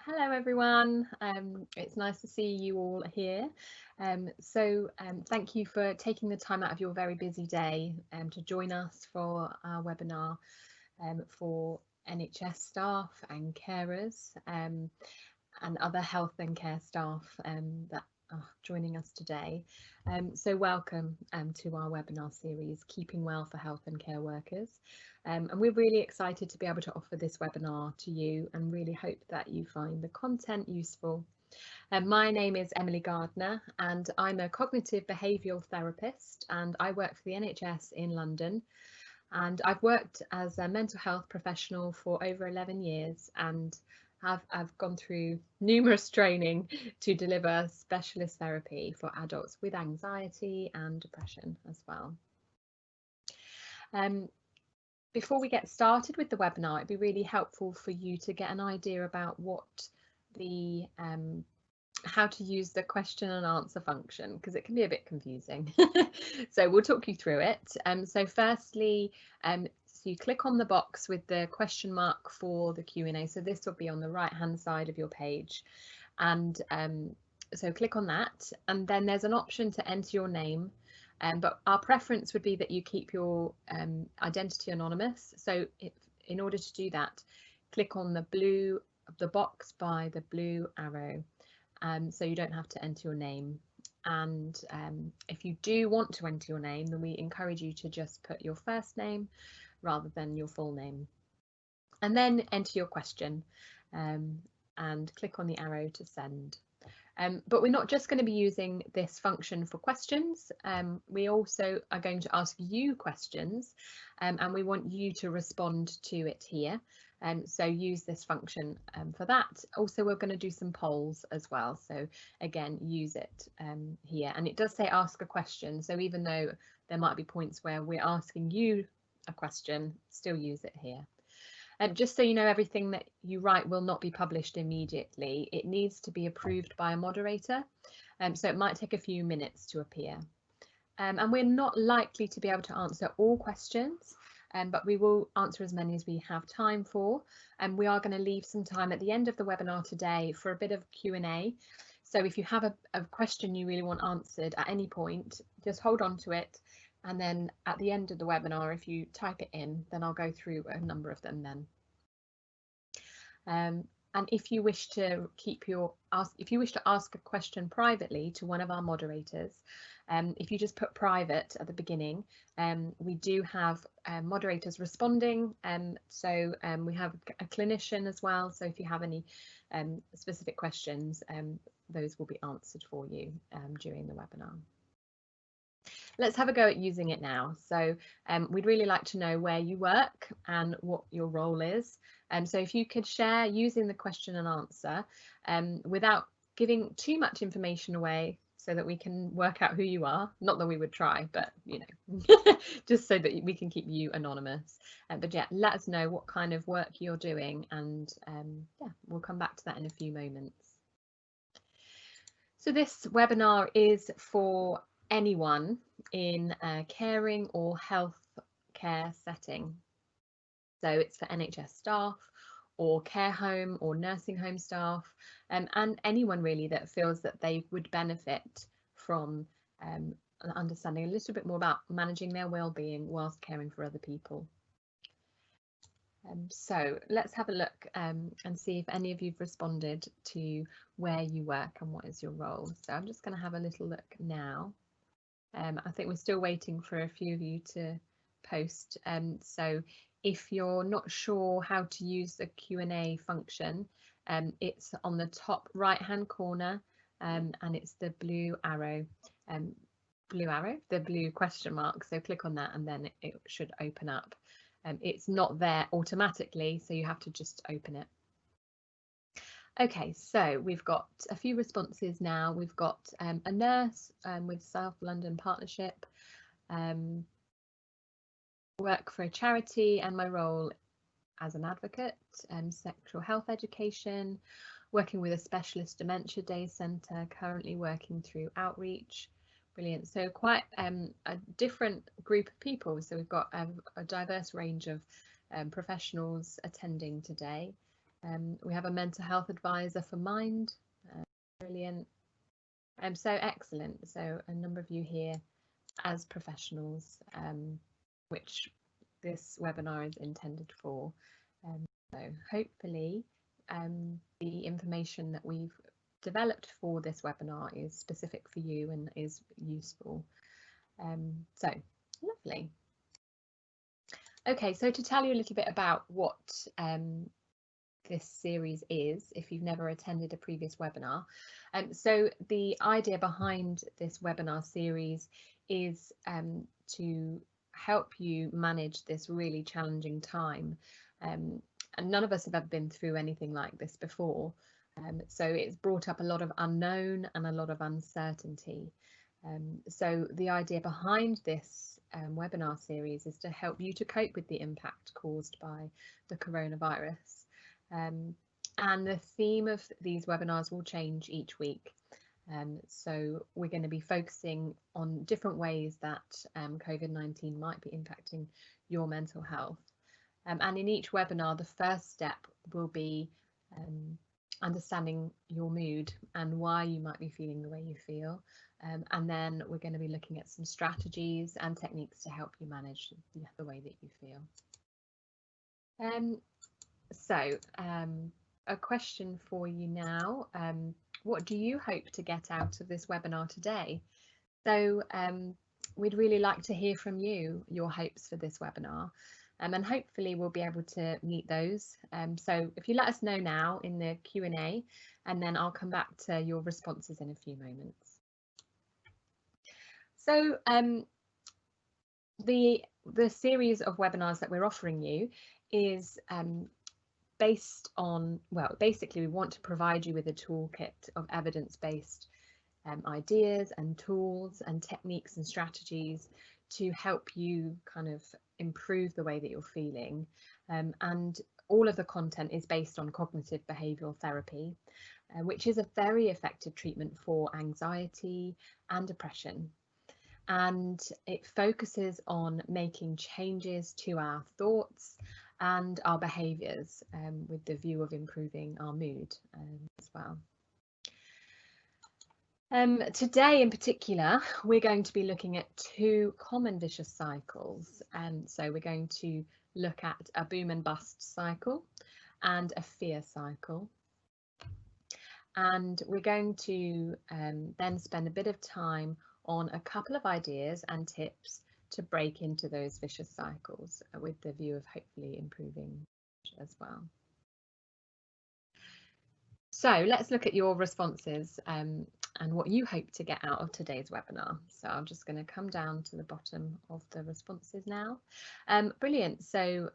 Hello everyone, it's nice to see you all here. Thank you for taking the time out of your very busy day to join us for our webinar for NHS staff and carers and other health and care staff that are joining us today. So welcome to our webinar series, Keeping Well for Health and Care Workers. And we're really excited to be able to offer this webinar to you and really hope that you find the content useful. My name is Emily Gardner and I'm a cognitive behavioural therapist and I work for the NHS in London. And I've worked as a mental health professional for over 11 years and I've gone through numerous training to deliver specialist therapy for adults with anxiety and depression as well. Before we get started with the webinar, it'd be really helpful for you to get an idea about what the how to use the question and answer function, because it can be a bit confusing. So we'll talk you through it. So firstly, so you click on the box with the question mark for the Q&A. So this will be on the right hand side of your page. And so click on that. And then there's an option to enter your name. But our preference would be that you keep your identity anonymous. So in order to do that, click on the box by the blue arrow. So you don't have to enter your name. And if you do want to enter your name, then we encourage you to just put your first name rather than your full name. And then enter your question and click on the arrow to send. But we're not just going to be using this function for questions. We also are going to ask you questions and we want you to respond to it here. So use this function for that. Also, we're going to do some polls as well. So again, use it here. And it does say ask a question. So even though there might be points where we're asking you a question, still use it here. Just so you know, everything that you write will not be published immediately. It needs to be approved by a moderator. So it might take a few minutes to appear. And we're not likely to be able to answer all questions, but we will answer as many as we have time for. And we are going to leave some time at the end of the webinar today for a bit of Q&A. So if you have a question you really want answered at any point, just hold on to it. And then at the end of the webinar, if you type it in, then I'll go through a number of them then. And if you wish to ask a question privately to one of our moderators, if you just put private at the beginning, we do have moderators responding. So we have a clinician as well. So if you have any specific questions, those will be answered for you during the webinar. Let's have a go at using it now. So we'd really like to know where you work and what your role is. So if you could share using the question and answer without giving too much information away so that we can work out who you are. Not that we would try, but you know, just so that we can keep you anonymous. But yeah, let us know what kind of work you're doing and yeah, we'll come back to that in a few moments. So this webinar is for anyone in a caring or health care setting. So it's for NHS staff or care home or nursing home staff and anyone really that feels that they would benefit from understanding a little bit more about managing their well-being whilst caring for other people. So let's have a look and see if any of you've responded to where you work and what is your role. So I'm just going to have a little look now. I think we're still waiting for a few of you to post. So if you're not sure how to use the Q&A function, it's on the top right hand corner and it's the blue arrow, the blue question mark. So click on that and then it should open up. It's not there automatically, so you have to just open it. Okay, so we've got a few responses now. We've got a nurse with South London Partnership, work for a charity and my role as an advocate, sexual health education, working with a specialist dementia day centre, currently working through outreach. Brilliant. So quite a different group of people. So we've got a diverse range of professionals attending today. We have a mental health advisor for Mind. Brilliant. So excellent. So a number of you here as professionals, which this webinar is intended for. So hopefully the information that we've developed for this webinar is specific for you and is useful. So lovely. Okay, so to tell you a little bit about what this series is, if you've never attended a previous webinar. So the idea behind this webinar series is to help you manage this really challenging time. And none of us have ever been through anything like this before. So it's brought up a lot of unknown and a lot of uncertainty. So the idea behind this webinar series is to help you to cope with the impact caused by the coronavirus. And the theme of these webinars will change each week. So we're going to be focusing on different ways that COVID-19 might be impacting your mental health. And in each webinar, the first step will be understanding your mood and why you might be feeling the way you feel. And then we're going to be looking at some strategies and techniques to help you manage the way that you feel. So a question for you now. What do you hope to get out of this webinar today? So we'd really like to hear from you, your hopes for this webinar. And hopefully we'll be able to meet those. So if you let us know now in the Q&A, and then I'll come back to your responses in a few moments. So the series of webinars that we're offering you is based on, well, basically we want to provide you with a toolkit of evidence-based ideas and tools and techniques and strategies to help you kind of improve the way that you're feeling. And all of the content is based on cognitive behavioural therapy, which is a very effective treatment for anxiety and depression. And it focuses on making changes to our thoughts and our behaviours with the view of improving our mood as well. Today in particular, we're going to be looking at two common vicious cycles. So we're going to look at a boom and bust cycle and a fear cycle. And we're going to then spend a bit of time on a couple of ideas and tips to break into those vicious cycles with the view of hopefully improving as well. So let's look at your responses and what you hope to get out of today's webinar. So I'm just going to come down to the bottom of the responses now. Brilliant. So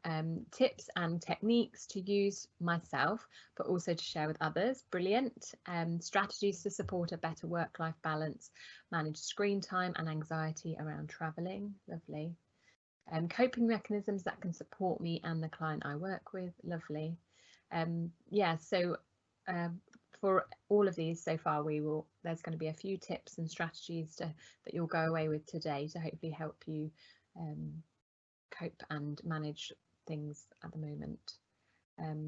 tips and techniques to use myself, but also to share with others. Brilliant. Strategies to support a better work-life balance, manage screen time and anxiety around travelling. Lovely. Coping mechanisms that can support me and the client I work with. Lovely. Yeah, so for all of these so far, there's going to be a few tips and strategies that you'll go away with today to hopefully help you cope and manage things at the moment.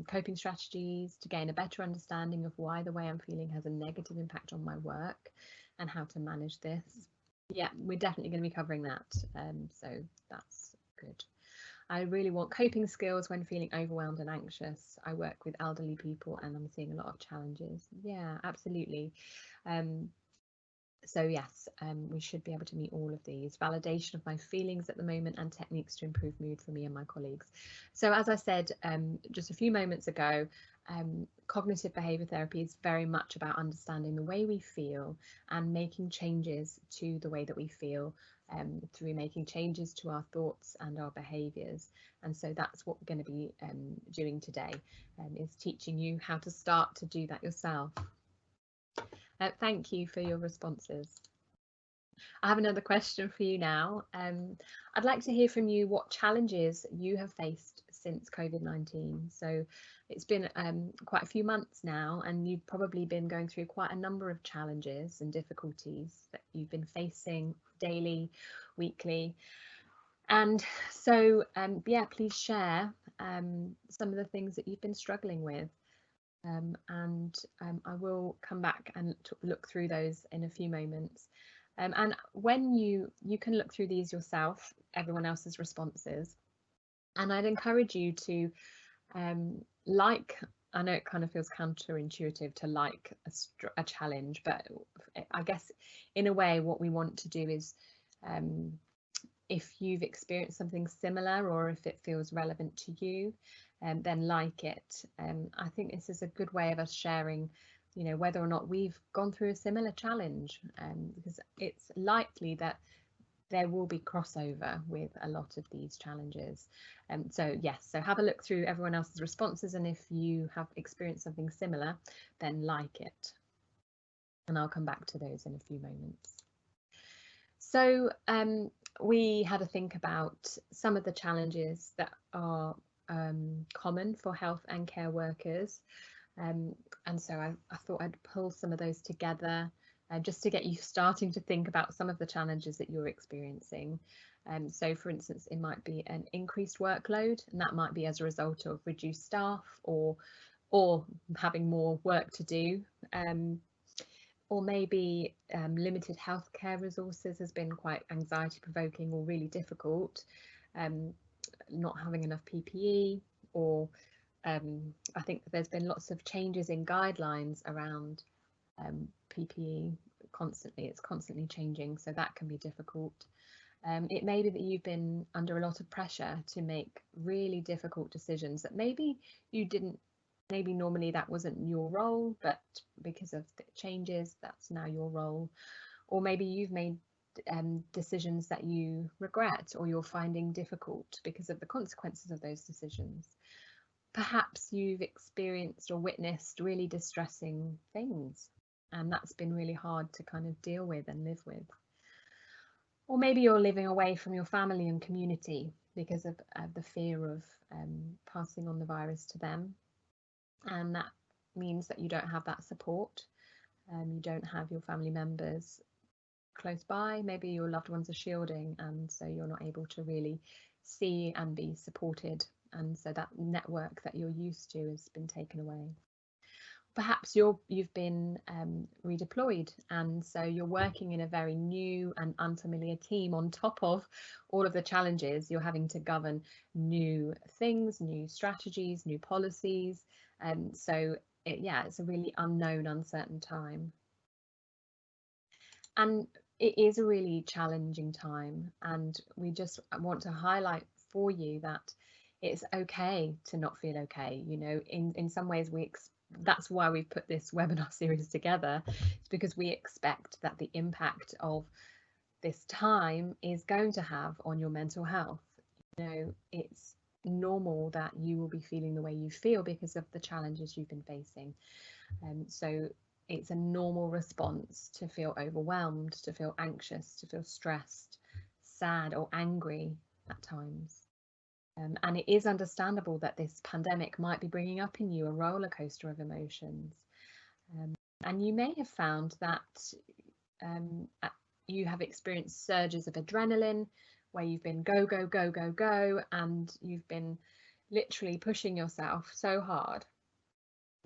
Coping strategies to gain a better understanding of why the way I'm feeling has a negative impact on my work and how to manage this. Yeah, we're definitely going to be covering that, so that's good. I really want coping skills when feeling overwhelmed and anxious. I work with elderly people and I'm seeing a lot of challenges. Yeah, absolutely. So yes, we should be able to meet all of these. Validation of my feelings at the moment and techniques to improve mood for me and my colleagues. So as I said just a few moments ago, cognitive behaviour therapy is very much about understanding the way we feel and making changes to the way that we feel through making changes to our thoughts and our behaviours. And so that's what we're going to be doing today, is teaching you how to start to do that yourself. Thank you for your responses. I have another question for you now. I'd like to hear from you what challenges you have faced since COVID-19. So it's been quite a few months now, and you've probably been going through quite a number of challenges and difficulties that you've been facing daily, weekly. And so, yeah, please share some of the things that you've been struggling with. I will come back and look through those in a few moments. And when you can look through these yourself, everyone else's responses, and I'd encourage you to like, I know it kind of feels counterintuitive to like a challenge, but I guess in a way what we want to do is, if you've experienced something similar or if it feels relevant to you, then like it. I think this is a good way of us sharing, you know, whether or not we've gone through a similar challenge, because it's likely that there will be crossover with a lot of these challenges. So yes, so have a look through everyone else's responses, and if you have experienced something similar, then like it. And I'll come back to those in a few moments. So we had a think about some of the challenges that are common for health and care workers. And so I thought I'd pull some of those together just to get you starting to think about some of the challenges that you're experiencing. So for instance, it might be an increased workload, and that might be as a result of reduced staff or having more work to do. Or maybe limited healthcare resources has been quite anxiety provoking or really difficult. Not having enough PPE, or I think there's been lots of changes in guidelines around PPE constantly. It's constantly changing, so that can be difficult. It may be that you've been under a lot of pressure to make really difficult decisions that maybe you didn't, maybe normally that wasn't your role, but because of the changes, that's now your role. Or maybe you've made decisions that you regret or you're finding difficult because of the consequences of those decisions. Perhaps you've experienced or witnessed really distressing things, and that's been really hard to kind of deal with and live with. Or maybe you're living away from your family and community because of the fear of passing on the virus to them, and that means that you don't have that support. You don't have your family members close by. Maybe your loved ones are shielding, and so you're not able to really see and be supported, and so that network that you're used to has been taken away. Perhaps you've been redeployed, and so you're working in a very new and unfamiliar team. On top of all of the challenges, you're having to govern new things, new strategies, new policies, so it's a really unknown, uncertain time. And it is a really challenging time, and we just want to highlight for you that it's okay to not feel okay. You know, in some ways that's why we've put this webinar series together. It's because we expect that the impact of this time is going to have on your mental health. You know, it's normal that you will be feeling the way you feel because of the challenges you've been facing. So it's a normal response to feel overwhelmed, to feel anxious, to feel stressed, sad or angry at times. And it is understandable that this pandemic might be bringing up in you a roller coaster of emotions. And you may have found that you have experienced surges of adrenaline where you've been go, go, go, go, go, and you've been literally pushing yourself so hard.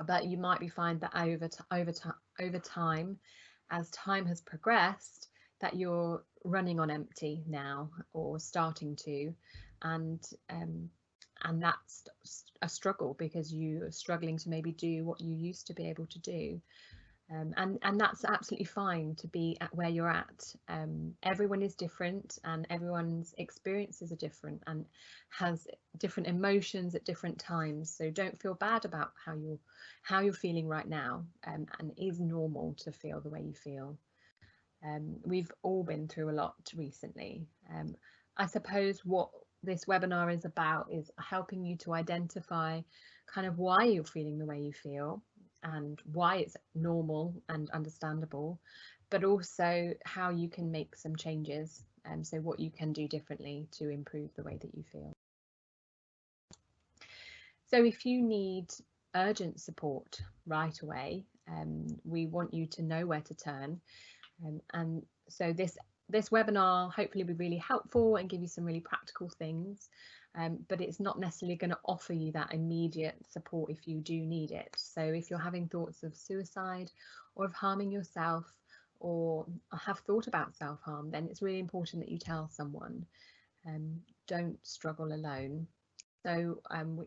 But you might find that over time, as time has progressed, that you're running on empty now, or starting to, and that's a struggle because you're struggling to maybe do what you used to be able to do. And that's absolutely fine to be at where you're at. Everyone is different, and everyone's experiences are different and has different emotions at different times. So don't feel bad about how you're feeling right now, and it is normal to feel the way you feel. We've all been through a lot recently. I suppose what this webinar is about is helping you to identify kind of why you're feeling the way you feel, and why it's normal and understandable, but also how you can make some changes, and so what you can do differently to improve the way that you feel. So if you need urgent support right away, we want you to know where to turn, and so this webinar hopefully will be really helpful and give you some really practical things. but it's not necessarily going to offer you that immediate support if you do need it. So if you're having thoughts of suicide or of harming yourself, or have thought about self-harm, then it's really important that you tell someone. Don't struggle alone. So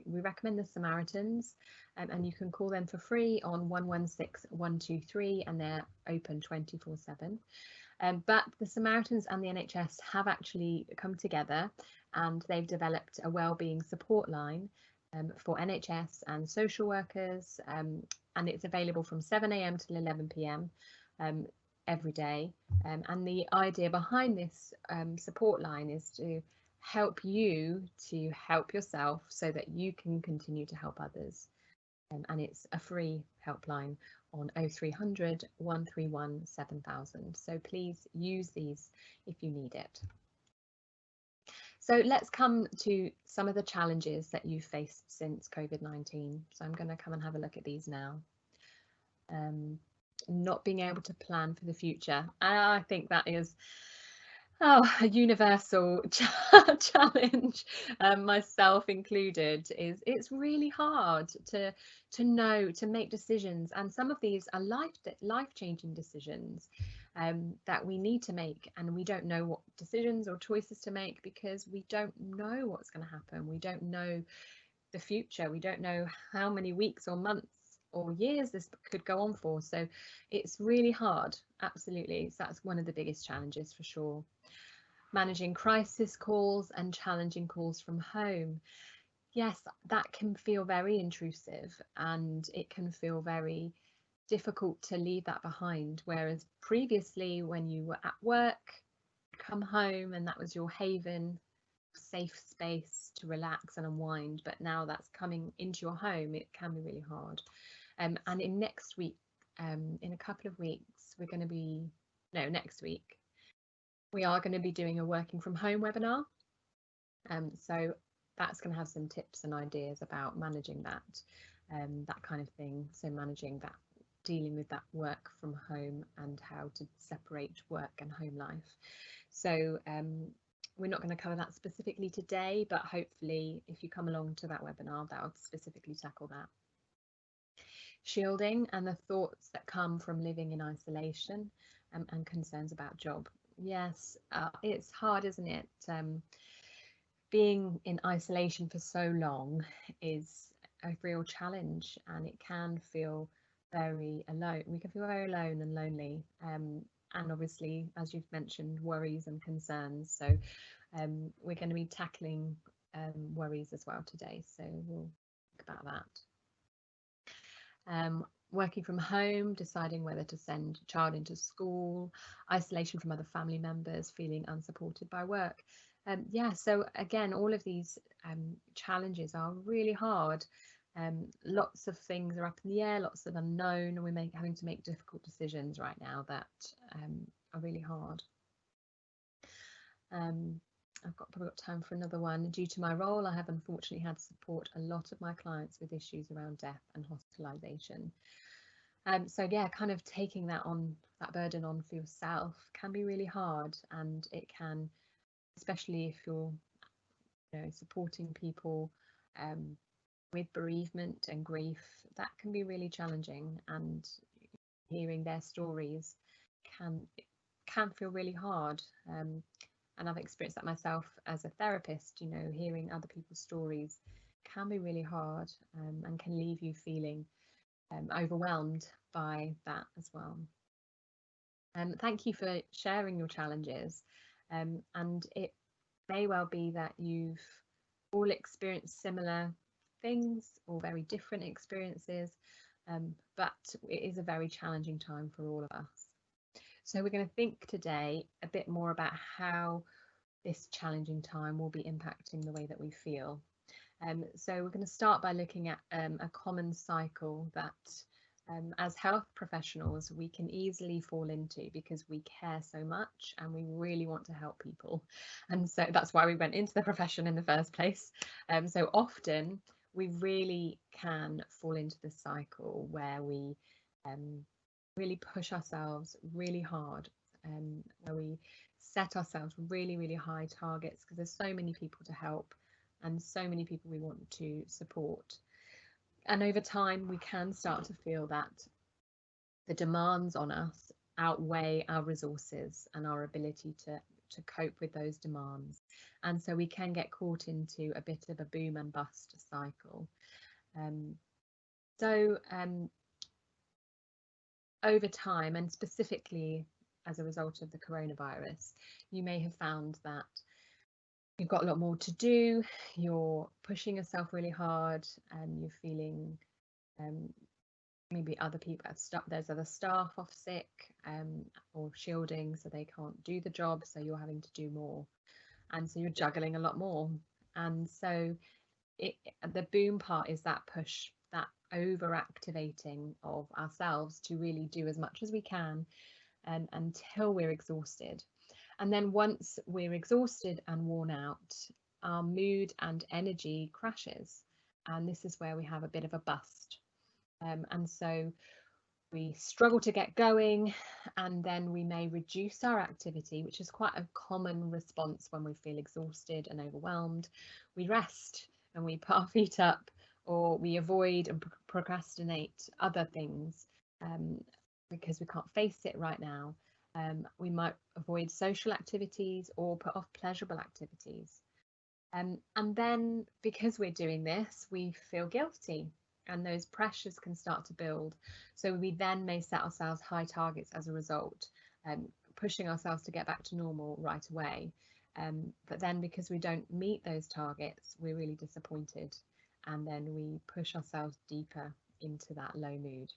we recommend the Samaritans, and you can call them for free on 116 123, and they're open 24/7. But the Samaritans and the NHS have actually come together, and they've developed a wellbeing support line for NHS and social workers, and it's available from 7 a.m. till 11 p.m. Every day. And the idea behind this support line is to help you to help yourself so that you can continue to help others. And it's a free helpline on 0300 131 7000. So please use these if you need it. So let's come to some of the challenges that you've faced since COVID-19. So I'm going to come and have a look at these now. Not being able to plan for the future. I think that is a universal challenge, myself included. It's really hard to know, to make decisions, and some of these are life-changing decisions that we need to make, and we don't know what decisions or choices to make because we don't know what's going to happen. We don't know the future. We don't know how many weeks or months or years this could go on for. So it's really hard, absolutely. So that's one of the biggest challenges for sure. Managing crisis calls and challenging calls from home. Yes, that can feel very intrusive, and it can feel very difficult to leave that behind. Whereas previously, when you were at work, come home and that was your haven, safe space to relax and unwind. But now that's coming into your home, it can be really hard. And in next week, in a couple of weeks, next week, we are going to be doing a working from home webinar. So that's going to have some tips and ideas about managing that, that kind of thing. So managing that, dealing with that work from home and how to separate work and home life. So we're not going to cover that specifically today, but hopefully if you come along to that webinar, that will specifically tackle that. Shielding and the thoughts that come from living in isolation, and concerns about job. Yes, it's hard, isn't it? Being in isolation for so long is a real challenge, and it can feel very alone. We can feel very alone and lonely, and obviously, as you've mentioned, worries and concerns. So we're going to be tackling worries as well today, so we'll talk about that. Working from home, deciding whether to send a child into school, isolation from other family members, feeling unsupported by work. Yeah, so again, all of these challenges are really hard. Lots of things are up in the air, lots of unknown, and we're having to make difficult decisions right now that are really hard. I've probably got time for another one. Due to my role, I have unfortunately had to support a lot of my clients with issues around death and hospitalisation. So yeah, kind of taking that burden on for yourself can be really hard, and it can, especially if you're supporting people with bereavement and grief, that can be really challenging, and hearing their stories can feel really hard. And I've experienced that myself as a therapist. Hearing other people's stories can be really hard, and can leave you feeling overwhelmed by that as well. Thank you for sharing your challenges, and it may well be that you've all experienced similar things or very different experiences, but it is a very challenging time for all of us. So we're going to think today a bit more about how this challenging time will be impacting the way that we feel. So we're going to start by looking at a common cycle that as health professionals we can easily fall into because we care so much and we really want to help people. And so that's why we went into the profession in the first place. So often we really can fall into the cycle where we really push ourselves really hard, where we set ourselves really, really high targets because there's so many people to help, and so many people we want to support. And over time, we can start to feel that the demands on us outweigh our resources and our ability to cope with those demands. And so we can get caught into a bit of a boom and bust cycle. Over time, and specifically as a result of the coronavirus, you may have found that you've got a lot more to do, you're pushing yourself really hard, and you're feeling maybe other people, there's other staff off sick or shielding, so they can't do the job, so you're having to do more, and so you're juggling a lot more. And so the boom part is that push, that overactivating of ourselves to really do as much as we can until we're exhausted. And then once we're exhausted and worn out, our mood and energy crashes, and this is where we have a bit of a bust. And so we struggle to get going, and then we may reduce our activity, which is quite a common response when we feel exhausted and overwhelmed. We rest and we put our feet up, or we avoid and procrastinate other things because we can't face it right now. We might avoid social activities or put off pleasurable activities. And then because we're doing this, we feel guilty, and those pressures can start to build. So we then may set ourselves high targets as a result, pushing ourselves to get back to normal right away. But then because we don't meet those targets, we're really disappointed, and then we push ourselves deeper into that low mood.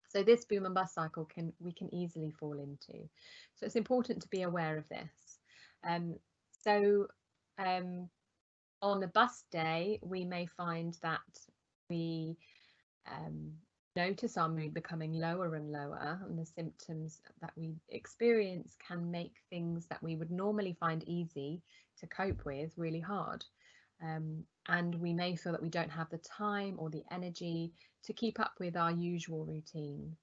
So this boom and bust cycle we can easily fall into. So it's important to be aware of this. On a bust day, we may find that we notice our mood becoming lower and lower, and the symptoms that we experience can make things that we would normally find easy to cope with really hard. And we may feel that we don't have the time or the energy to keep up with our usual routine.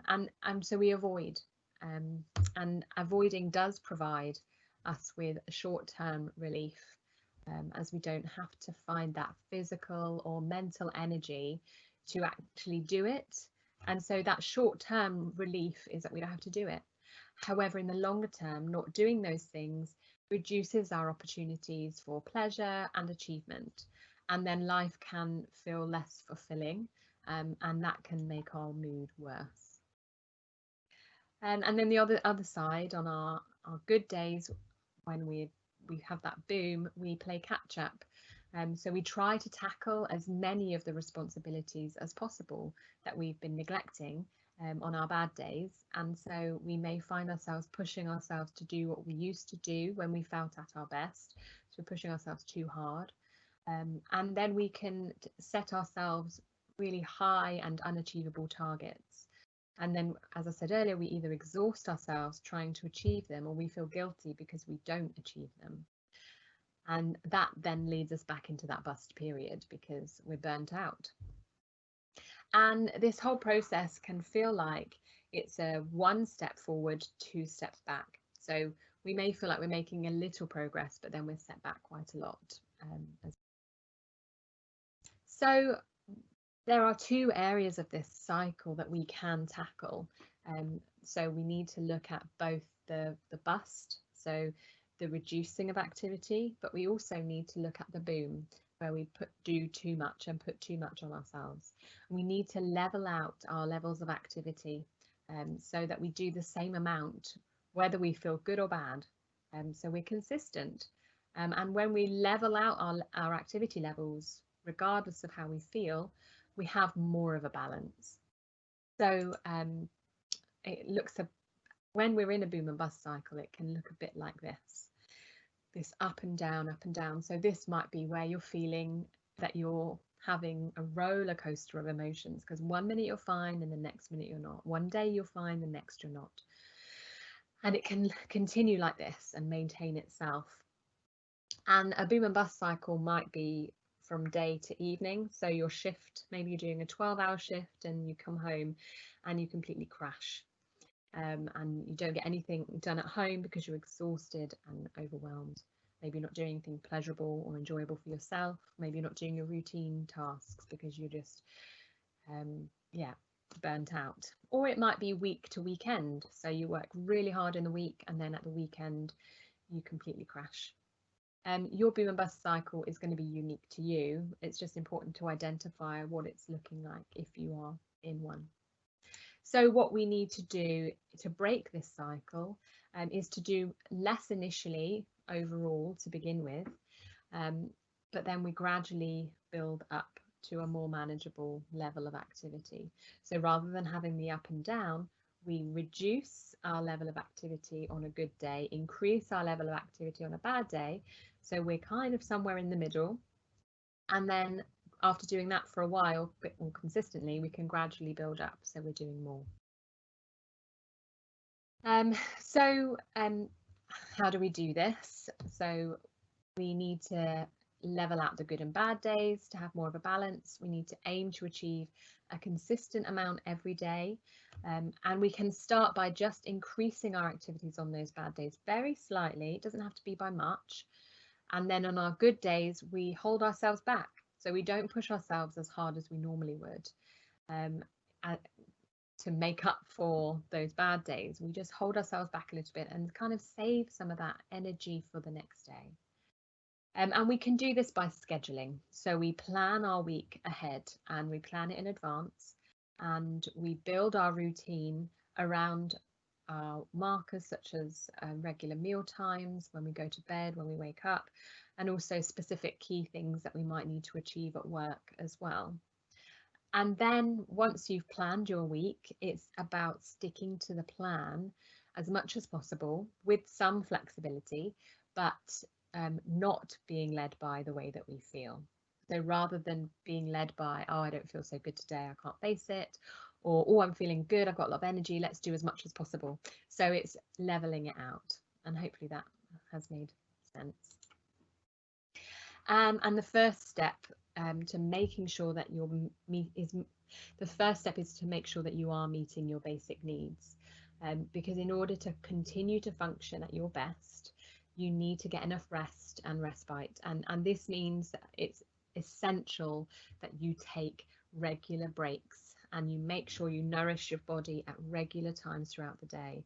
And so we avoid. And avoiding does provide us with a short-term relief, as we don't have to find that physical or mental energy to actually do it. And so that short-term relief is that we don't have to do it. However, in the longer term, not doing those things reduces our opportunities for pleasure and achievement, and then life can feel less fulfilling, and that can make our mood worse. And then the other side, on our good days, when we have that boom, we play catch up. So we try to tackle as many of the responsibilities as possible that we've been neglecting on our bad days. And so we may find ourselves pushing ourselves to do what we used to do when we felt at our best. So we're pushing ourselves too hard. And then we can set ourselves really high and unachievable targets. And then, as I said earlier, we either exhaust ourselves trying to achieve them, or we feel guilty because we don't achieve them. And that then leads us back into that bust period because we're burnt out. And this whole process can feel like it's a 1 step forward, 2 steps back. So we may feel like we're making a little progress, but then we're set back quite a lot. So there are 2 areas of this cycle that we can tackle. So we need to look at both the bust, so the reducing of activity, but we also need to look at the boom, where we do too much and put too much on ourselves. We need to level out our levels of activity so that we do the same amount, whether we feel good or bad. So we're consistent. And when we level out our activity levels, regardless of how we feel, we have more of a balance. So it looks when we're in a boom and bust cycle, it can look a bit like this up and down, up and down. So this might be where you're feeling that you're having a roller coaster of emotions, because 1 minute you're fine and the next minute you're not. One day you're fine, the next you're not. And it can continue like this and maintain itself. And a boom and bust cycle might be from day to evening. So your shift, maybe you're doing a 12-hour shift and you come home and you completely crash. And you don't get anything done at home because you're exhausted and overwhelmed. Maybe you're not doing anything pleasurable or enjoyable for yourself. Maybe you're not doing your routine tasks because you're just, yeah, burnt out. Or it might be week to weekend. So you work really hard in the week and then at the weekend you completely crash. Your boom and bust cycle is going to be unique to you. It's just important to identify what it's looking like if you are in one. So what we need to do to break this cycle is to do less initially overall to begin with, but then we gradually build up to a more manageable level of activity. So rather than having the up and down, we reduce our level of activity on a good day, increase our level of activity on a bad day. So we're kind of somewhere in the middle. And then after doing that for a while, a bit more consistently, we can gradually build up. So we're doing more. How do we do this? So we need to level out the good and bad days to have more of a balance. We need to aim to achieve a consistent amount every day. And we can start by just increasing our activities on those bad days very slightly. It doesn't have to be by much. And then on our good days, we hold ourselves back. So we don't push ourselves as hard as we normally would to make up for those bad days. We just hold ourselves back a little bit and kind of save some of that energy for the next day. And we can do this by scheduling. So we plan our week ahead and we plan it in advance, and we build our routine around markers such as regular meal times, when we go to bed, when we wake up, and also specific key things that we might need to achieve at work as well. And then once you've planned your week, it's about sticking to the plan as much as possible with some flexibility, but not being led by the way that we feel. So rather than being led by, oh, I don't feel so good today, I can't face it, or oh, I'm feeling good, I've got a lot of energy, let's do as much as possible. So it's leveling it out, and hopefully that has made sense. And the first step to making sure that the first step is to make sure that you are meeting your basic needs, because in order to continue to function at your best, you need to get enough rest and respite, and this means that it's essential that you take regular breaks and you make sure you nourish your body at regular times throughout the day.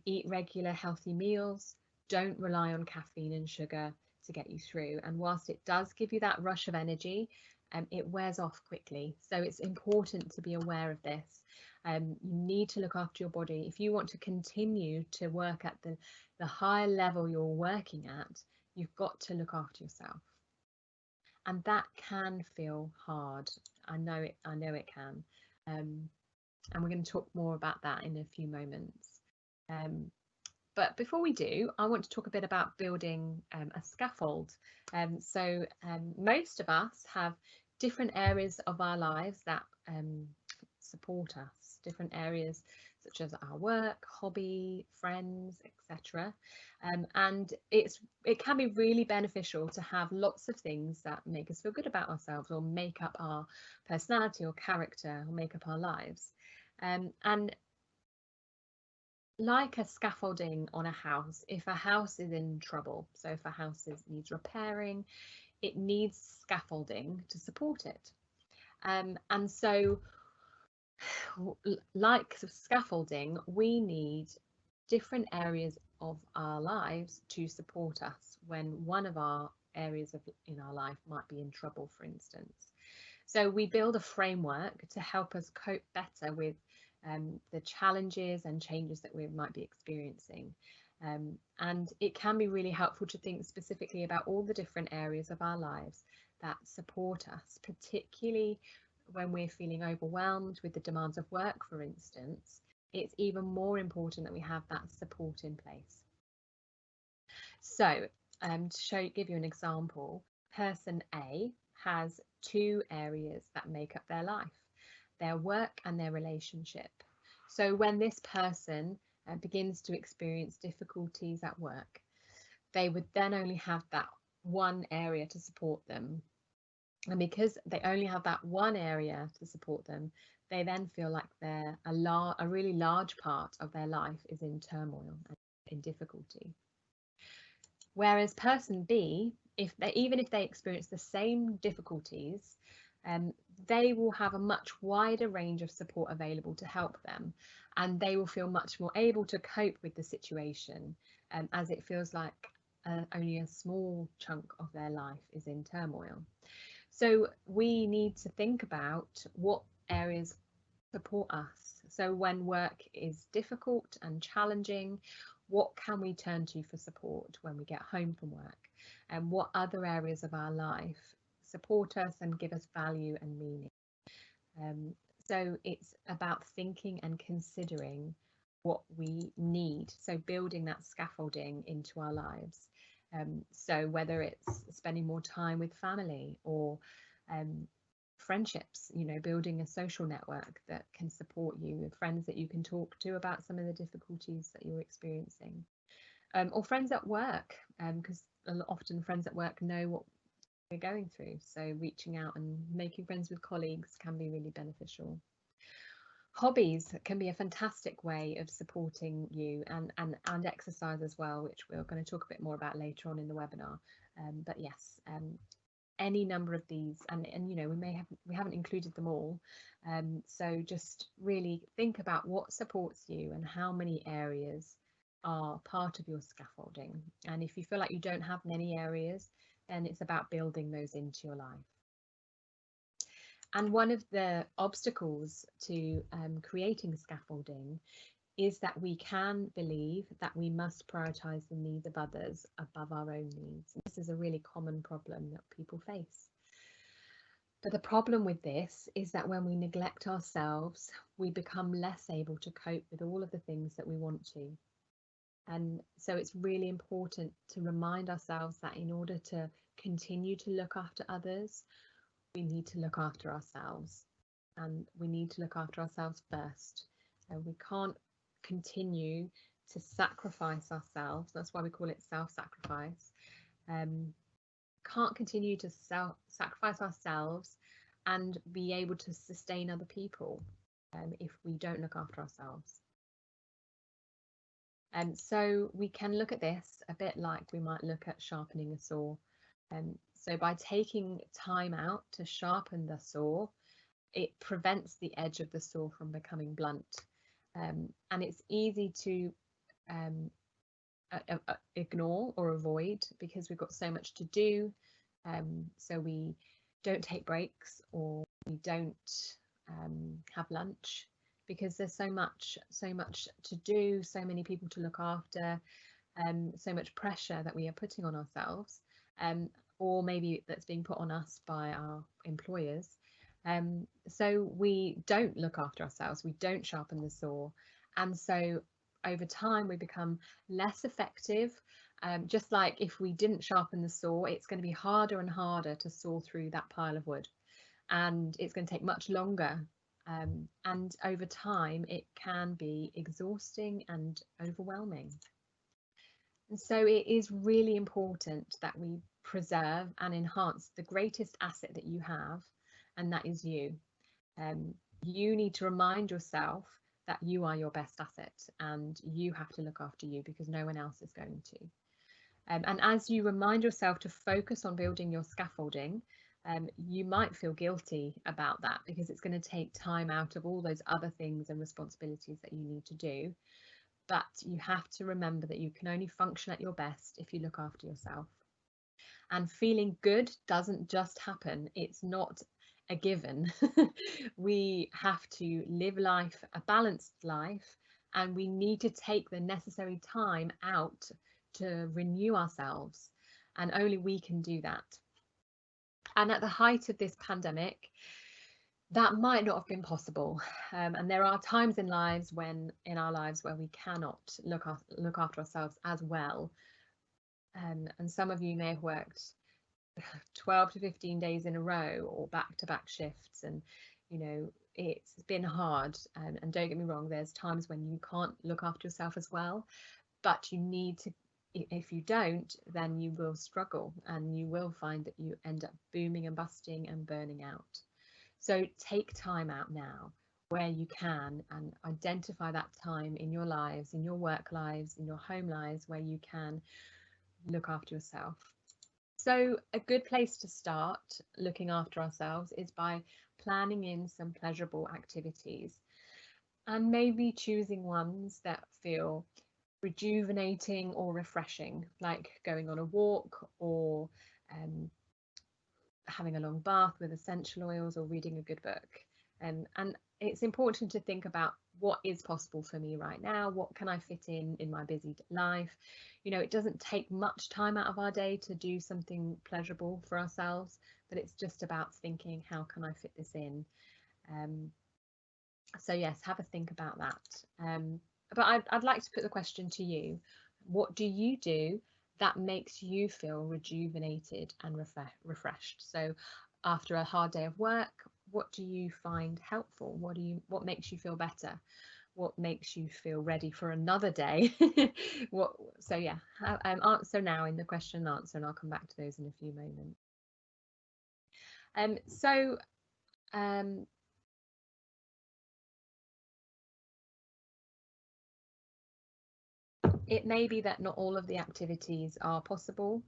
Eat regular healthy meals, don't rely on caffeine and sugar to get you through, and whilst it does give you that rush of energy, it wears off quickly. So it's important to be aware of this. You need to look after your body. If you want to continue to work at the high level you're working at, you've got to look after yourself. And that can feel hard. I know it can. And we're going to talk more about that in a few moments. But before we do, I want to talk a bit about building a scaffold. Most of us have different areas of our lives that support us, different areas such as our work, hobby, friends, etc. And it can be really beneficial to have lots of things that make us feel good about ourselves, or make up our personality or character, or make up our lives. And like a scaffolding on a house, if a house is in trouble, so if a house needs repairing, it needs scaffolding to support it. And so like scaffolding, we need different areas of our lives to support us when one of our areas in our life might be in trouble, for instance. So we build a framework to help us cope better with the challenges and changes that we might be experiencing. And it can be really helpful to think specifically about all the different areas of our lives that support us, particularly when we're feeling overwhelmed with the demands of work, for instance. It's even more important that we have that support in place. So to give you an example, person A has two areas that make up their life: their work and their relationship. So when this person begins to experience difficulties at work, they would then only have that one area to support them. And because they only have that one area to support them, they then feel like a really large part of their life is in turmoil and in difficulty. Whereas person B, even if they experience the same difficulties, they will have a much wider range of support available to help them, and they will feel much more able to cope with the situation, as it feels like only a small chunk of their life is in turmoil. So we need to think about what areas support us. So when work is difficult and challenging, what can we turn to for support when we get home from work? And what other areas of our life support us and give us value and meaning? So it's about thinking and considering what we need. So building that scaffolding into our lives. So whether it's spending more time with family or friendships, building a social network that can support you, friends that you can talk to about some of the difficulties that you're experiencing, or friends at work, because often friends at work know what we're going through. So reaching out and making friends with colleagues can be really beneficial. Hobbies can be a fantastic way of supporting you, and exercise as well, which we're going to talk a bit more about later on in the webinar. But yes, any number of these, and we haven't included them all, so just really think about what supports you and how many areas are part of your scaffolding. And if you feel like you don't have many areas, then it's about building those into your life. And one of the obstacles to creating scaffolding is that we can believe that we must prioritise the needs of others above our own needs. This is a really common problem that people face. But the problem with this is that when we neglect ourselves, we become less able to cope with all of the things that we want to. And so it's really important to remind ourselves that in order to continue to look after others, we need to look after ourselves, and we need to look after ourselves first. We can't continue to sacrifice ourselves. That's why we call it self-sacrifice. Can't continue to sacrifice ourselves and be able to sustain other people if we don't look after ourselves. And so we can look at this a bit like we might look at sharpening a saw. So by taking time out to sharpen the saw, it prevents the edge of the saw from becoming blunt. And it's easy to ignore or avoid because we've got so much to do. So we don't take breaks, or we don't have lunch because there's so much to do, so many people to look after, so much pressure that we are putting on ourselves, or maybe that's being put on us by our employers. So we don't look after ourselves, we don't sharpen the saw, and so over time we become less effective. Just like if we didn't sharpen the saw, it's going to be harder and harder to saw through that pile of wood, and it's going to take much longer. And over time it can be exhausting and overwhelming. And so it is really important that we preserve and enhance the greatest asset that you have, and that is you. You need to remind yourself that you are your best asset, and you have to look after you because no one else is going to. And as you remind yourself to focus on building your scaffolding, you might feel guilty about that because it's going to take time out of all those other things and responsibilities that you need to do. But you have to remember that you can only function at your best if you look after yourself. And feeling good doesn't just happen. It's not a given. We have to live life, a balanced life, and we need to take the necessary time out to renew ourselves, and only we can do that. And at the height of this pandemic, that might not have been possible, and there are times in our lives where we cannot look after ourselves as well, and some of you may have worked 12 to 15 days in a row or back-to-back shifts, and it's been hard, and don't get me wrong, there's times when you can't look after yourself as well, but you need to. If you don't, then you will struggle, and you will find that you end up booming and busting and burning out. So take time out now where you can, and identify that time in your lives, in your work lives, in your home lives, where you can look after yourself. So a good place to start looking after ourselves is by planning in some pleasurable activities, and maybe choosing ones that feel rejuvenating or refreshing, like going on a walk, or having a long bath with essential oils, or reading a good book. And it's important to think about what is possible for me right now. What can I fit in my busy life? You know, it doesn't take much time out of our day to do something pleasurable for ourselves, but it's just about thinking, how can I fit this in? So yes, have a think about that. But I'd like to put the question to you. What do you do that makes you feel rejuvenated and refreshed? So after a hard day of work, what do you find helpful? What makes you feel better? What makes you feel ready for another day? So yeah, answer now in the question and answer, and I'll come back to those in a few moments. It may be that not all of the activities are possible,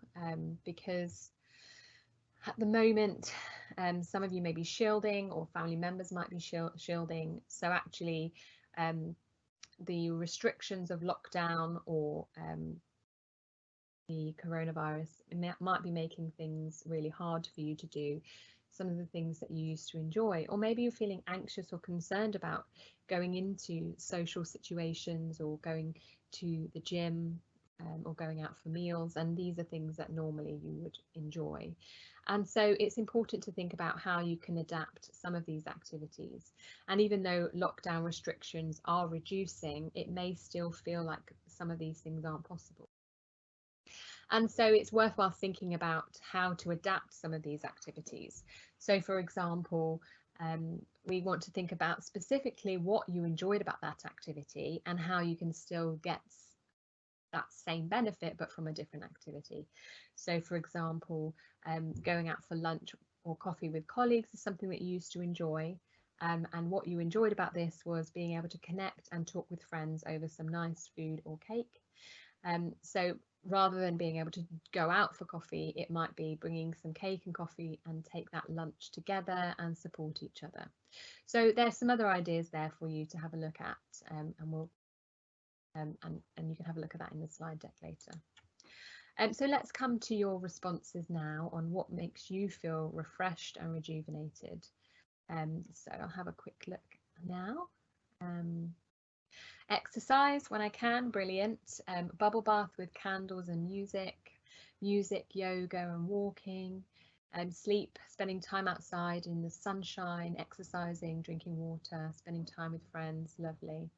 because at the moment some of you may be shielding, or family members might be shielding. So actually the restrictions of lockdown, or the coronavirus, might be making things really hard for you to do some of the things that you used to enjoy. Or maybe you're feeling anxious or concerned about going into social situations, or going to the gym, or going out for meals, and these are things that normally you would enjoy. And so it's important to think about how you can adapt some of these activities. And even though lockdown restrictions are reducing, it may still feel like some of these things aren't possible. And so it's worthwhile thinking about how to adapt some of these activities. So for example, we want to think about specifically what you enjoyed about that activity, and how you can still get that same benefit but from a different activity. So for example, going out for lunch or coffee with colleagues is something that you used to enjoy, and what you enjoyed about this was being able to connect and talk with friends over some nice food or cake. So rather than being able to go out for coffee, it might be bringing some cake and coffee and take that lunch together and support each other. So there's some other ideas there for you to have a look at, and we'll and you can have a look at that in the slide deck later. So let's come to your responses now on what makes you feel refreshed and rejuvenated. So I'll have a quick look now. Exercise when I can, brilliant. Bubble bath with candles and music, yoga and walking. Sleep, spending time outside in the sunshine, exercising, drinking water, spending time with friends, lovely.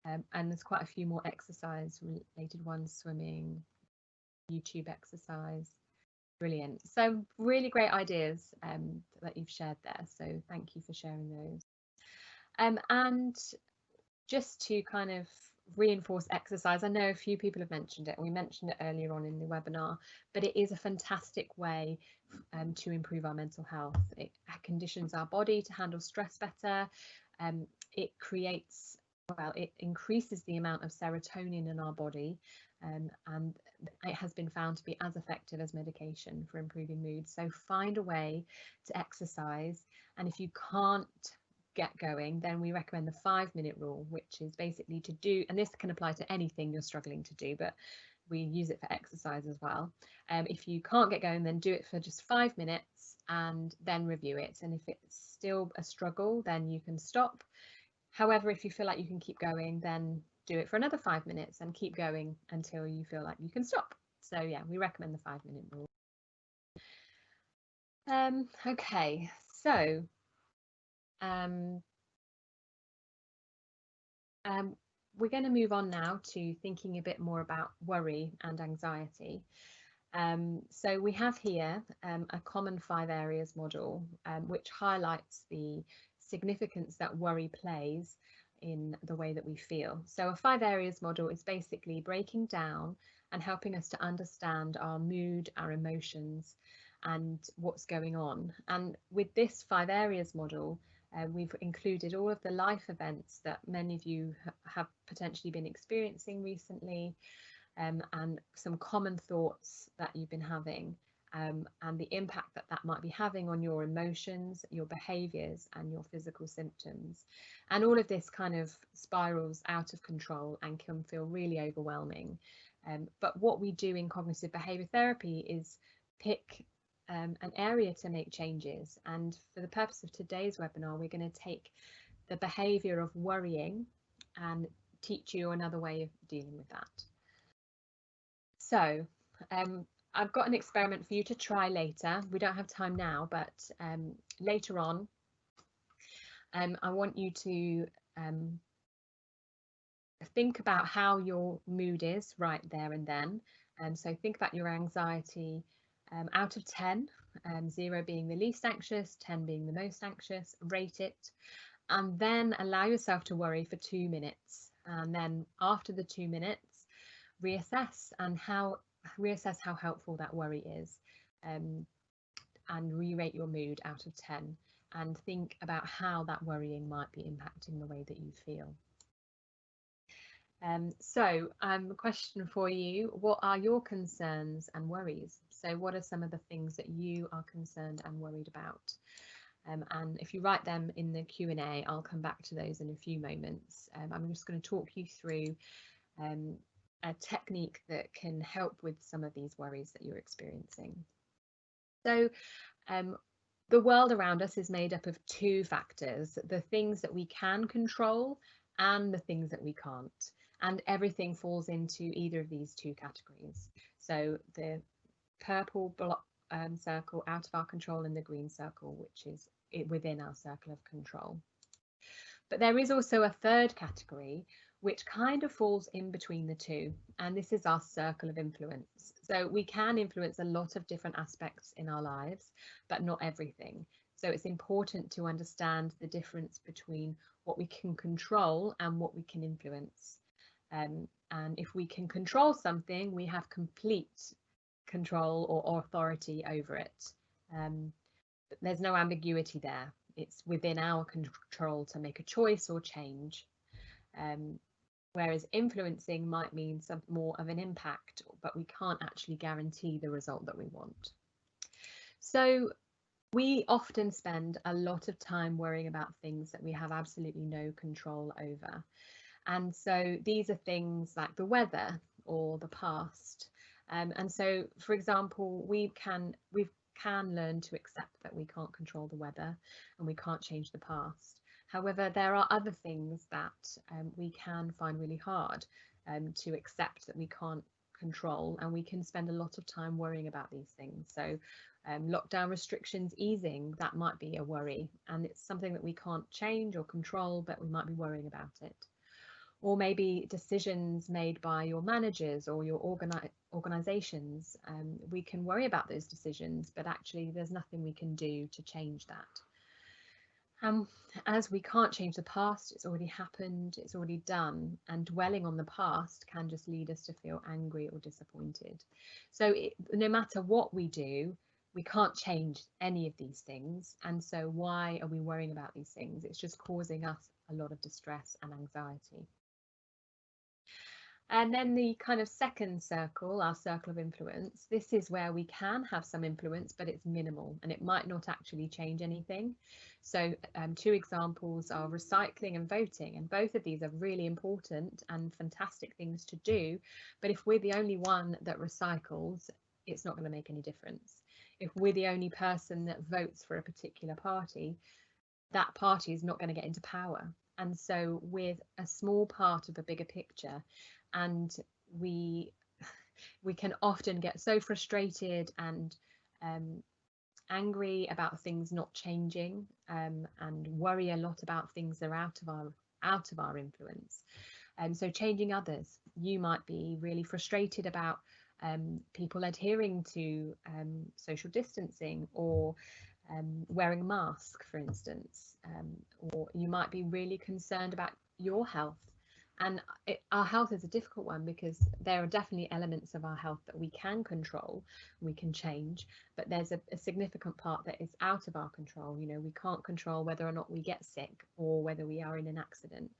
And there's quite a few more exercise related ones: swimming, YouTube exercise, brilliant. So really great ideas that you've shared there, so thank you for sharing those. And just to kind of reinforce exercise, I know a few people have mentioned it, and we mentioned it earlier on in the webinar, but it is a fantastic way to improve our mental health. It conditions our body to handle stress better. It increases the amount of serotonin in our body, and it has been found to be as effective as medication for improving mood. So find a way to exercise, and if you can't get going, then we recommend the 5-minute rule, which is basically to do, and this can apply to anything you're struggling to do, but we use it for exercise as well. If you can't get going, then do it for just 5 minutes and then review it. And if it's still a struggle, then you can stop. However, if you feel like you can keep going, then do it for another 5 minutes and keep going until you feel like you can stop. So yeah, we recommend the 5-minute rule. Okay, so we're going to move on now to thinking a bit more about worry and anxiety. So we have here a common 5 areas model, which highlights the significance that worry plays in the way that we feel. So a 5 areas model is basically breaking down and helping us to understand our mood, our emotions, and what's going on. And with this 5 areas model, we've included all of the life events that many of you have potentially been experiencing recently, and some common thoughts that you've been having, and the impact that that might be having on your emotions, your behaviours and your physical symptoms. And all of this kind of spirals out of control and can feel really overwhelming. But what we do in cognitive behaviour therapy is pick an area to make changes. And for the purpose of today's webinar, we're going to take the behaviour of worrying and teach you another way of dealing with that. So I've got an experiment for you to try later. We don't have time now, but later on, I want you to think about how your mood is right there and then. So think about your anxiety out of 10, 0 being the least anxious, 10 being the most anxious. Rate it, and then allow yourself to worry for 2 minutes. And then after the 2 minutes, reassess how helpful that worry is, and re-rate your mood out of 10, and think about how that worrying might be impacting the way that you feel. So a question for you: what are your concerns and worries? So what are some of the things that you are concerned and worried about? And if you write them in the Q&A, I'll come back to those in a few moments. I'm just going to talk you through a technique that can help with some of these worries that you're experiencing. So the world around us is made up of 2 factors: the things that we can control and the things that we can't. And everything falls into either of these 2 categories. So the purple circle out of our control, and the green circle, which is within our circle of control. But there is also a 3rd category which kind of falls in between the 2, and this is our circle of influence. So we can influence a lot of different aspects in our lives, but not everything. So it's important to understand the difference between what we can control and what we can influence. And if we can control something, we have complete control or authority over it. There's no ambiguity there. It's within our control to make a choice or change. Whereas influencing might mean some more of an impact, but we can't actually guarantee the result that we want. So we often spend a lot of time worrying about things that we have absolutely no control over. And so these are things like the weather or the past. And so, for example, we can learn to accept that we can't control the weather and we can't change the past. However, there are other things that we can find really hard to accept that we can't control, and we can spend a lot of time worrying about these things. So lockdown restrictions easing, that might be a worry, and it's something that we can't change or control, but we might be worrying about it. Or maybe decisions made by your managers or your organisations. We can worry about those decisions, but actually there's nothing we can do to change that. As we can't change the past, it's already happened, it's already done, and dwelling on the past can just lead us to feel angry or disappointed. So no matter what we do, we can't change any of these things, and so why are we worrying about these things? It's just causing us a lot of distress and anxiety. And then the kind of 2nd circle, our circle of influence, this is where we can have some influence, but it's minimal and it might not actually change anything. So 2 examples are recycling and voting, and both of these are really important and fantastic things to do. But if we're the only one that recycles, it's not going to make any difference. If we're the only person that votes for a particular party, that party is not going to get into power. And so we're a small part of a bigger picture, and we can often get so frustrated and angry about things not changing, and worry a lot about things that are out of our influence. And so changing others, you might be really frustrated about people adhering to social distancing or wearing a mask, for instance, or you might be really concerned about your health. And our health is a difficult one because there are definitely elements of our health that we can control, we can change, but there's a significant part that is out of our control. You know, we can't control whether or not we get sick or whether we are in an accident,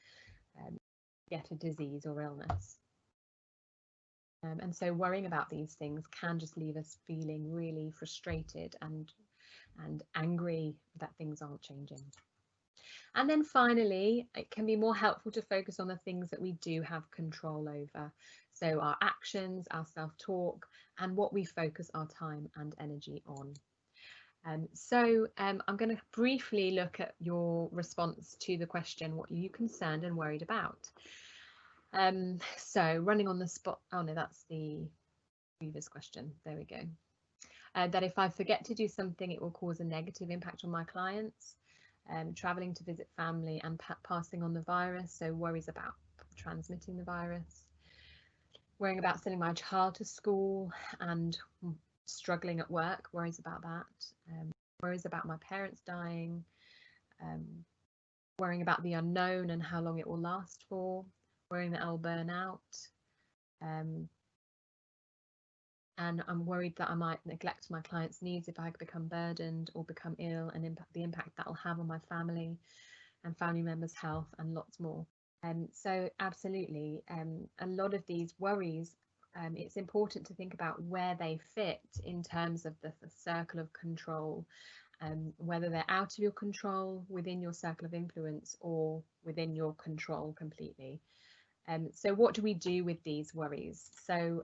get a disease or illness. And so worrying about these things can just leave us feeling really frustrated and angry that things aren't changing. And then finally, it can be more helpful to focus on the things that we do have control over. So our actions, our self-talk, and what we focus our time and energy on. I'm going to briefly look at your response to the question, what are you concerned and worried about? So running on the spot, oh no, that's the previous question. There we go. That if I forget to do something, it will cause a negative impact on my clients. Traveling to visit family and passing on the virus, so worries about transmitting the virus. Worrying about sending my child to school and struggling at work, worries about that. Worries about my parents dying. Worrying about the unknown and how long it will last for. Worrying that I'll burn out. And I'm worried that I might neglect my clients' needs if I become burdened or become ill, and the impact that will have on my family and family members' health, and lots more. So absolutely, a lot of these worries, it's important to think about where they fit in terms of the circle of control, whether they're out of your control, within your circle of influence, or within your control completely. So what do we do with these worries? So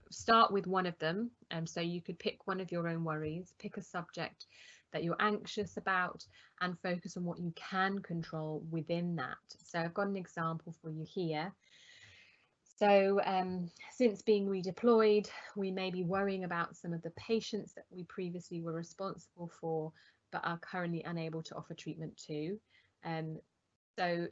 start with one of them. So you could pick one of your own worries, pick a subject that you're anxious about, and focus on what you can control within that. So I've got an example for you here. So since being redeployed, we may be worrying about some of the patients that we previously were responsible for, but are currently unable to offer treatment to. So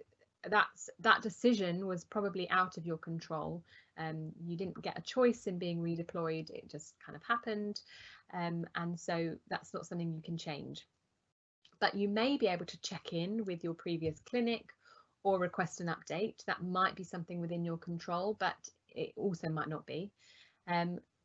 that decision was probably out of your control. You didn't get a choice in being redeployed, it just kind of happened, and so that's not something you can change. But you may be able to check in with your previous clinic or request an update. That might be something within your control, but it also might not be.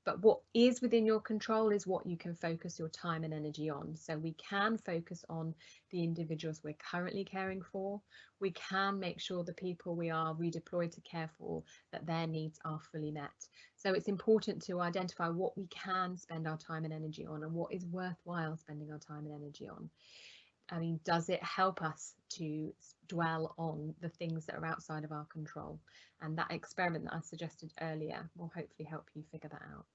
But what is within your control is what you can focus your time and energy on. So we can focus on the individuals we're currently caring for. We can make sure the people we are redeployed to care for, that their needs are fully met. So it's important to identify what we can spend our time and energy on, and what is worthwhile spending our time and energy on. I mean, does it help us to dwell on the things that are outside of our control? And that experiment that I suggested earlier will hopefully help you figure that out.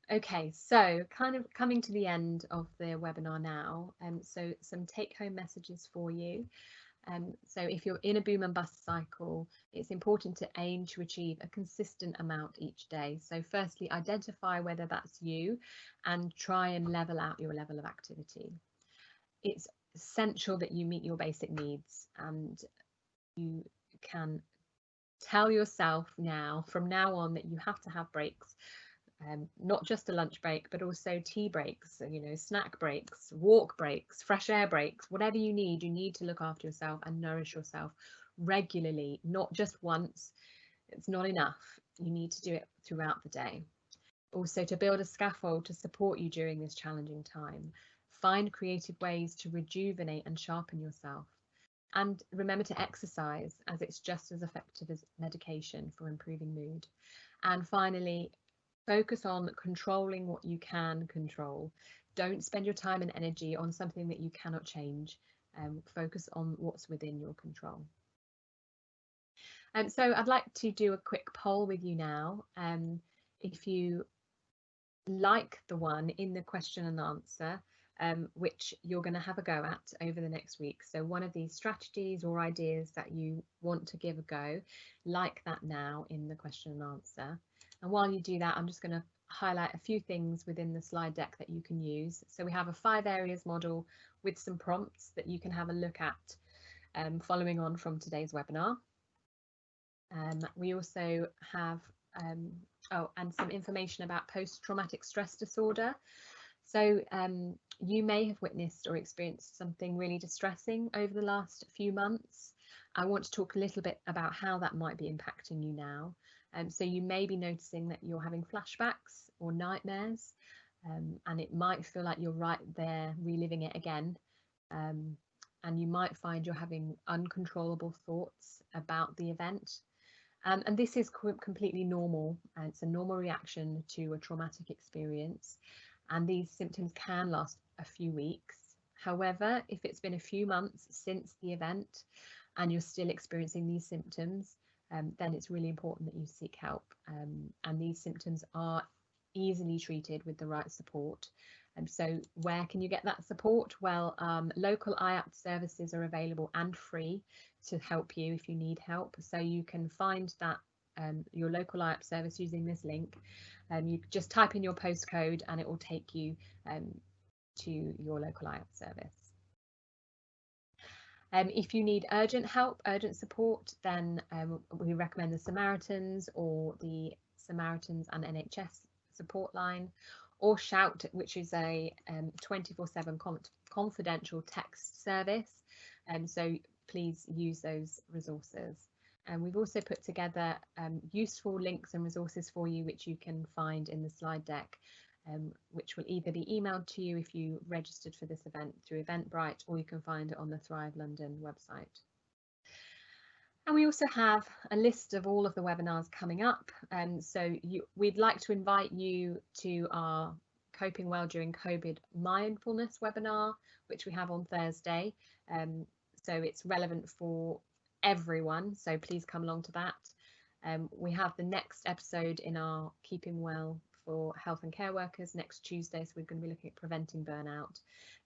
Okay, so kind of coming to the end of the webinar now, so some take-home messages for you. So if you're in a boom and bust cycle, it's important to aim to achieve a consistent amount each day. So firstly, identify whether that's you and try and level out your level of activity. It's essential that you meet your basic needs, and you can tell yourself now, from now on, that you have to have breaks. Not just a lunch break, but also tea breaks, you know, snack breaks, walk breaks, fresh air breaks, whatever you need to look after yourself and nourish yourself regularly, not just once. It's not enough. You need to do it throughout the day. Also, to build a scaffold to support you during this challenging time. Find creative ways to rejuvenate and sharpen yourself. And remember to exercise, as it's just as effective as medication for improving mood. And finally, focus on controlling what you can control. Don't spend your time and energy on something that you cannot change. Focus on what's within your control. So I'd like to do a quick poll with you now. If you like the one in the question and answer, which you're going to have a go at over the next week. So one of these strategies or ideas that you want to give a go, like that now in the question and answer. And while you do that, I'm just going to highlight a few things within the slide deck that you can use. So we have a 5 areas model with some prompts that you can have a look at following on from today's webinar. We also have and some information about post-traumatic stress disorder. So you may have witnessed or experienced something really distressing over the last few months. I want to talk a little bit about how that might be impacting you now. So you may be noticing that you're having flashbacks or nightmares, and it might feel like you're right there reliving it again. And you might find you're having uncontrollable thoughts about the event. And this is completely normal, and it's a normal reaction to a traumatic experience, and these symptoms can last a few weeks. However, if it's been a few months since the event and you're still experiencing these symptoms, then it's really important that you seek help. And these symptoms are easily treated with the right support. So where can you get that support? Well, local IAPT services are available and free to help you if you need help. So you can find that your local IAPT service using this link. You just type in your postcode and it will take you to your local IAPT service. If you need urgent help, urgent support, then we recommend the Samaritans or the Samaritans and NHS support line, or Shout, which is a 24/7 confidential text service. So please use those resources. And we've also put together useful links and resources for you, which you can find in the slide deck, which will either be emailed to you if you registered for this event through Eventbrite, or you can find it on the Thrive London website. And we also have a list of all of the webinars coming up. So we'd like to invite you to our Coping Well During COVID mindfulness webinar, which we have on Thursday. So it's relevant for everyone, so please come along to that. We have the next episode in our Keeping Well for health and care workers next Tuesday, so we're going to be looking at preventing burnout.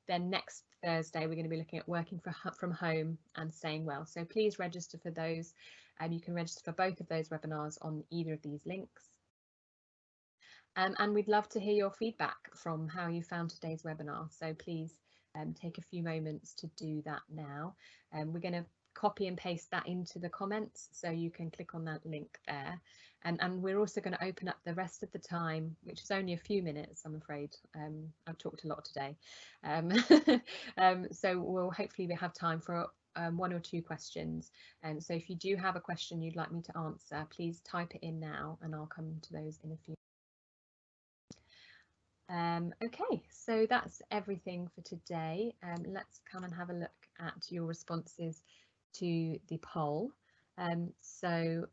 Then next Thursday we're going to be looking at working from home and staying well, so please register for those. You can register for both of those webinars on either of these links. And we'd love to hear your feedback from how you found today's webinar, so please take a few moments to do that now. We're going to copy and paste that into the comments, so you can click on that link there. And we're also going to open up the rest of the time, which is only a few minutes, I'm afraid. I've talked a lot today. So we'll hopefully have time for 1 or 2 questions. So if you do have a question you'd like me to answer, please type it in now and I'll come to those in a few. Okay, so that's everything for today. Let's come and have a look at your responses to the poll. So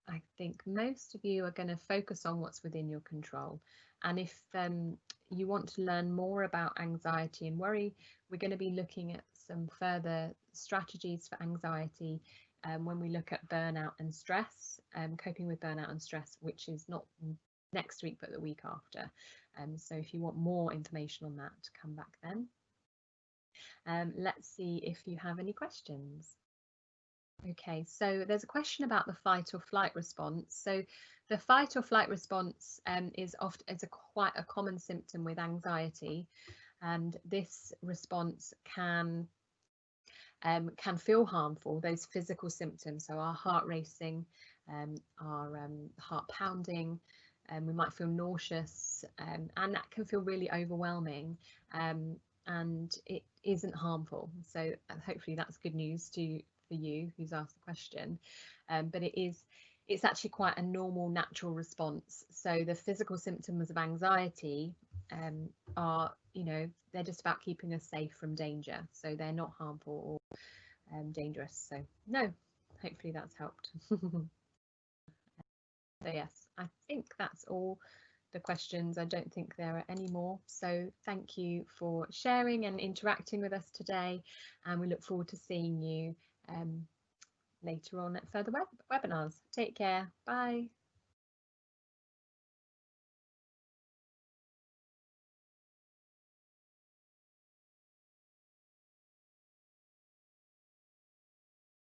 I think most of you are going to focus on what's within your control. And if you want to learn more about anxiety and worry, we're going to be looking at some further strategies for anxiety when we look at burnout and stress, coping with burnout and stress, which is not next week but the week after. So if you want more information on that, come back then. Let's see if you have any questions. Okay, so there's a question about the fight or flight response. So the fight or flight response is quite a common symptom with anxiety, and this response can feel harmful. Those physical symptoms, so our heart racing, our heart pounding, we might feel nauseous, and that can feel really overwhelming, and it isn't harmful. So hopefully that's good news for you who's asked the question, but it's actually quite a normal, natural response. So the physical symptoms of anxiety are, they're just about keeping us safe from danger, so they're not harmful or dangerous. So no, hopefully that's helped. So yes, I think that's all the questions. I don't think there are any more. So thank you for sharing and interacting with us today, and we look forward to seeing you later on at further webinars. Take care. Bye.